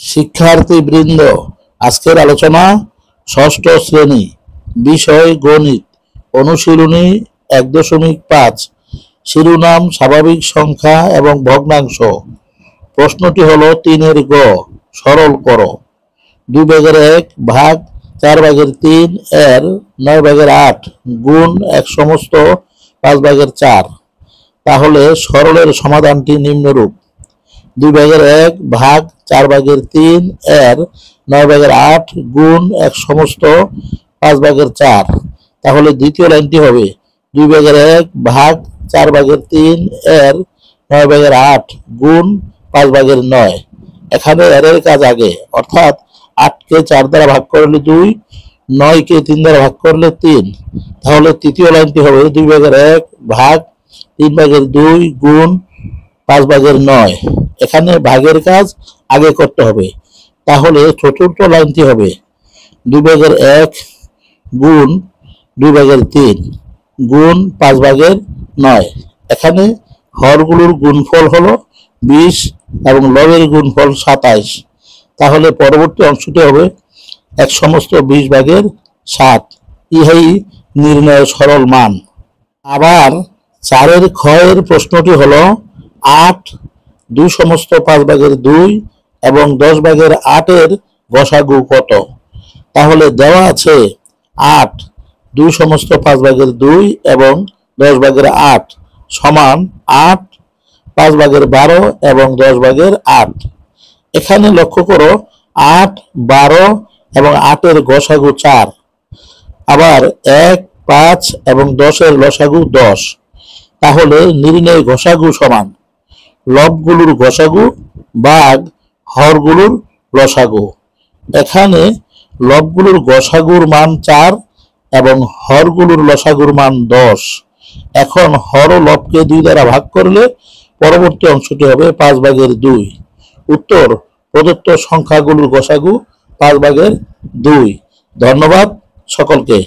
শিক্ষার্থীবৃন্দ, আজকের আলোচনা ষষ্ঠ শ্রেণী, বিষয় গণিত, অনুশীলনী 1.5, শিরোনাম স্বাভাবিক সংখ্যা এবং ভগ্নাংশ। প্রশ্নটি হলো 3-এর গ, সরল করো। 2/1 ভাগ 4/3 এর 9/8 গুণ এক সমস্ত 5/4। তাহলে সরলের সমাধানটি নিম্নরূপ: 2/1 ভাগ 4/3 এর 9/8 গুণ এক সমস্ত 5/4। তাহলে দ্বিতীয় লাইনটি হবে 2/1 ভাগ 4/3 এর 9/8 গুণ 5/9। এখানে এর কাজ আগে, অর্থাৎ 8কে 4 দ্বারা ভাগ করলে 2, 9কে 3 দ্বারা ভাগ করলে 3। তাহলে তৃতীয় লাইনটি হবে 2/1 ভাগ 3/2 গুণ 5/9। এখানে ভাগের কাজ আগে করতে হবে। তাহলে চতুর্থ লাইনটি হবে 2/1 গুণ 2/3 গুণ 5/9। এখানে হরগুলোর গুণফল হলো 20 এবং লবের গুণফল 27। তাহলে পরবর্তী অংশটি হবে 1 সমস্ত 20/7। ইহাই নির্ণয় সরল মান। আবার 4-এর খ এর প্রশ্নটি হলো 8 2 সমস্ত 5/2 এবং 10/8 এর গসাগু কত? তাহলে দেওয়া আছে 8 2 সমস্ত 5/2 এবং 10/8 সমান 8 5/12 এবং 10/8। এখানে লক্ষ্য করো 8, 12 এবং 8 এর গসাগু 4। আবার 1, 5 এবং 10 এর লসাগু 10। তাহলে নির্ণয় গসাগু সমান লবগুলোর গসাগু ভাগ হরগুলোর লসাগু। এখানে লবগুলোর গসাগুর মান 4 এবং হরগুলোর লসাগুর মান 10। এখন হর ও লবকে 2 দ্বারা ভাগ করলে পরবর্তী অংশটি হবে 5/2। উত্তর: প্রদত্ত সংখ্যাগুলোর গসাগু 5/2। ধন্যবাদ সকলকে।